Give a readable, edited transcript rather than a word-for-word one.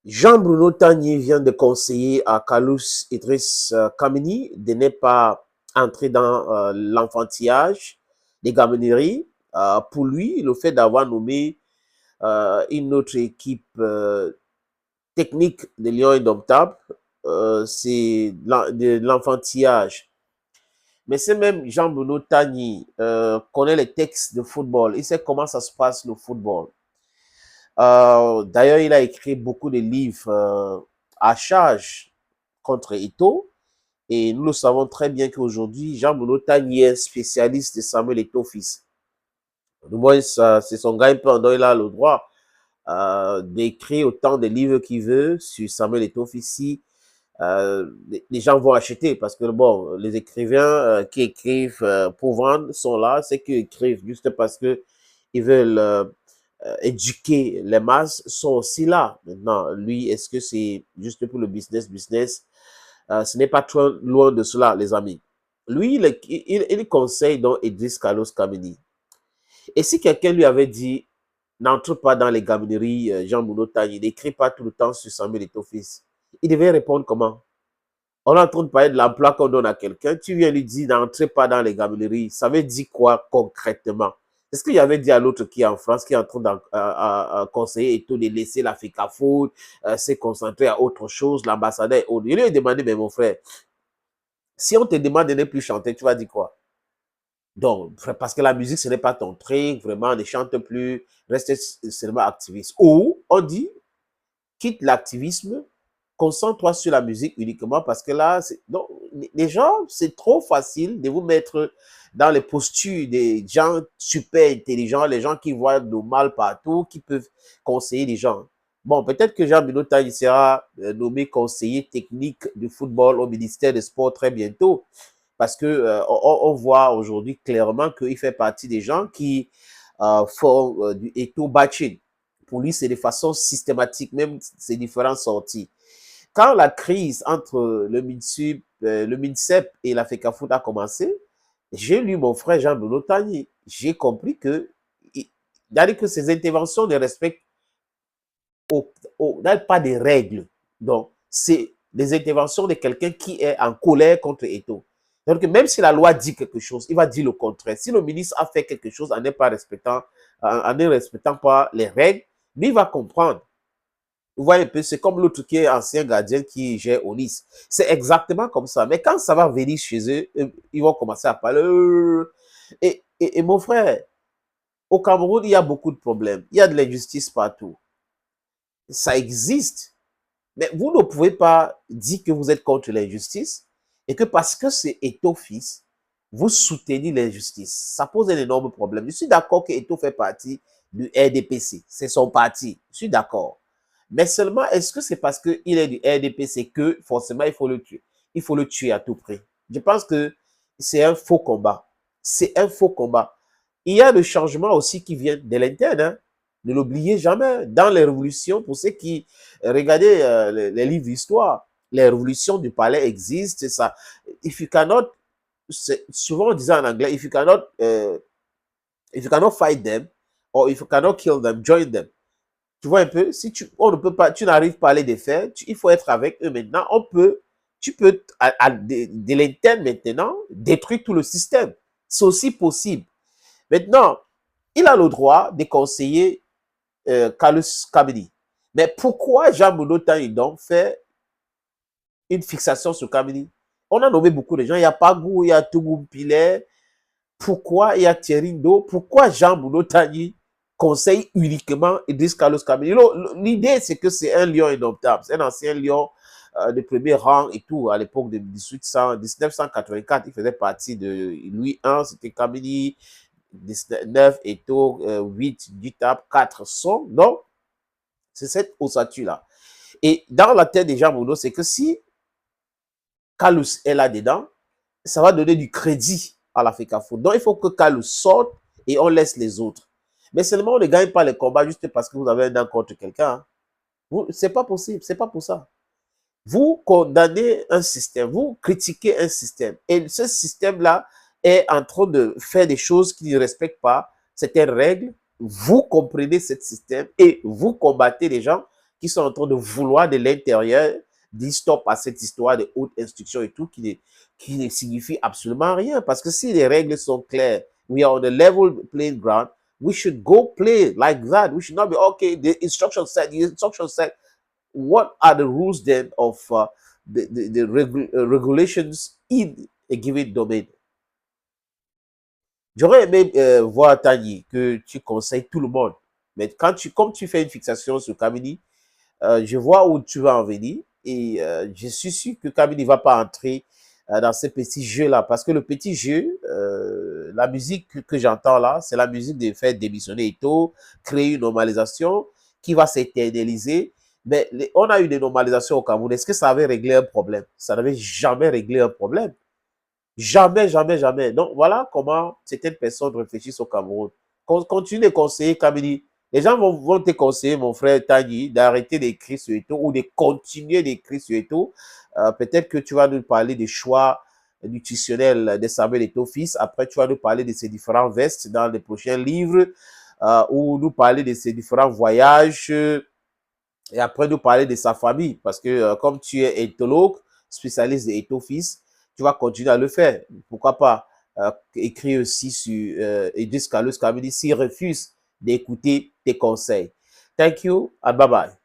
Jean-Bruno Tagny vient de conseiller à Kalous Idriss Kamini de ne pas entrer dans l'enfantillage des gamineries. Pour lui, le fait d'avoir nommé une autre équipe technique de Lions Indomptables, c'est de l'enfantillage. Mais c'est même Jean-Bruno Tagny connaît les textes de football. Il sait comment ça se passe le football. D'ailleurs, il a écrit beaucoup de livres à charge contre Eto'o. Et nous le savons très bien qu'aujourd'hui, Jean-Bruno Tagny est spécialiste de Samuel Eto'o fils. Du moins, c'est son gagne-pain, donc il a le droit d'écrire autant de livres qu'il veut sur Samuel Eto'o fils. Si les gens vont acheter, parce que bon, les écrivains qui écrivent pour vendre sont là, c'est qu'ils écrivent juste parce que ils veulent éduquer les masses sont aussi là. Maintenant, lui, est-ce que c'est juste pour le business? Ce n'est pas trop loin de cela, les amis. Lui, il conseille donc Idriss Carlos Kamini. Et si quelqu'un lui avait dit, n'entre pas dans les gamineries, Jean Bruno Tagny, n'écrit pas tout le temps sur Samuel Eto'o fils, il devait répondre comment? On est en train de parler de l'emploi qu'on donne à quelqu'un. Tu viens lui dire n'entrez pas dans les gamineries. Ça veut dire quoi concrètement? Est-ce qu'il avait dit à l'autre qui est en France, qui est en train de conseiller et tout, de laisser la FECAFOOT, se concentrer à autre chose, l'ambassadeur et autres. Il lui a demandé, mais mon frère, si on te demande de ne plus chanter, tu vas dire quoi? Donc, parce que la musique, ce n'est pas ton truc, vraiment, ne chante plus, reste seulement activiste. Ou on dit, quitte l'activisme, concentre-toi sur la musique uniquement parce que là, donc, les gens, c'est trop facile de vous mettre dans les postures des gens super intelligents, les gens qui voient le mal partout, qui peuvent conseiller les gens. Bon, peut-être que Jean Bruno Tagny sera nommé conseiller technique du football au ministère des Sports très bientôt parce que on voit aujourd'hui clairement qu'il fait partie des gens qui font du Eto'o bashing. Pour lui, c'est de façon systématique, même ces différentes sorties. Quand la crise entre le MINSUP, le MINSEP et la FECAFOOT a commencé, j'ai lu mon frère Jean-Bruno Tagny. J'ai compris que, que ces interventions ne respectent pas des règles. Donc, c'est des interventions de quelqu'un qui est en colère contre Eto'o. Donc, même si la loi dit quelque chose, il va dire le contraire. Si le ministre a fait quelque chose en ne respectant pas les règles, lui, il va comprendre. Vous voyez un peu, c'est comme l'autre qui est ancien gardien qui gère au Nice. C'est exactement comme ça. Mais quand ça va venir chez eux, ils vont commencer à parler. Et mon frère, au Cameroun, il y a beaucoup de problèmes. Il y a de l'injustice partout. Ça existe. Mais vous ne pouvez pas dire que vous êtes contre l'injustice et que parce que c'est Eto'o fils, vous soutenez l'injustice. Ça pose un énorme problème. Je suis d'accord que Eto'o fait partie du RDPC. C'est son parti. Je suis d'accord. Mais seulement, est-ce que c'est parce qu'il est du RDPC que forcément il faut le tuer? Il faut le tuer à tout prix. Je pense que c'est un faux combat. C'est un faux combat. Il y a le changement aussi qui vient de l'interne. Hein. Ne l'oubliez jamais. Dans les révolutions, pour ceux qui regardaient les livres d'histoire, les révolutions du palais existent. Ça. If you cannot, souvent on disait en anglais, if you cannot fight them, or if you cannot kill them, join them. Tu vois un peu, si on ne peut pas, tu n'arrives pas à les défaire, il faut être avec eux maintenant. Tu peux, de l'interne maintenant, détruire tout le système. C'est aussi possible. Maintenant, il a le droit de conseiller Kalous Kamini. Mais pourquoi Jean-Bruno Tagny donc fait une fixation sur Kamini? On a nommé beaucoup de gens. Il y a Pagou, il y a Tougou Pilet. Pourquoi il y a Thierry Ndo? Pourquoi Jean-Bruno Tagny conseille uniquement Idriss Carlos Kamini? L'idée, c'est que c'est un lion indomptable. C'est un ancien lion de premier rang et tout. À l'époque de 1984, il faisait partie de Louis I, c'était Kamini, 19 Eto'o, 8 Dutap, 4 Son. Donc, c'est cette ossature-là. Et dans la tête des gens, Bruno, c'est que si Kalous est là-dedans, ça va donner du crédit à la FECAFOOT. Donc, il faut que Kalous sorte et on laisse les autres. Mais seulement, on ne gagne pas les combats juste parce que vous avez un dent contre quelqu'un. Hein. C'est pas possible, c'est pas pour ça. Vous condamnez un système, vous critiquez un système. Et ce système-là est en train de faire des choses qui ne respectent pas certaines règles. Vous comprenez ce système et vous combattez les gens qui sont en train de vouloir de l'intérieur dire stop à cette histoire de haute instruction et tout, qui ne signifie absolument rien. Parce que si les règles sont claires, we are on a level playing ground, we should go play like that. We should not be, okay, the instruction said, what are the rules then of the regulations in a given domain? J'aurais aimé voir, Tanyi, que tu conseilles tout le monde. Mais comme tu fais une fixation sur Kamini, je vois où tu vas en venir et je suis sûr que Kamini ne va pas entrer dans ces petits jeux-là. Parce que le petit jeu, la musique que j'entends là, c'est la musique de faire démissionner Eto'o, créer une normalisation qui va s'éternaliser. Mais on a eu des normalisations au Cameroun. Est-ce que ça avait réglé un problème? Ça n'avait jamais réglé un problème. Jamais, jamais, jamais. Donc, voilà comment certaines personnes réfléchissent au Cameroun. Continue de conseiller Kamini. Les gens vont te conseiller, mon frère Tanyi, d'arrêter d'écrire sur Eto'o ou de continuer d'écrire sur Eto'o. Peut-être que tu vas nous parler des choix nutritionnels de Samuel Eto'o fils. Après, tu vas nous parler de ses différents vestes dans les prochains livres ou nous parler de ses différents voyages et après nous parler de sa famille. Parce que comme tu es éthologue, spécialiste de Eto'o fils, tu vas continuer à le faire. Pourquoi pas écrire aussi sur Idriss Carlos Kamini s'il refuse d'écouter tes conseils. Thank you and bye bye.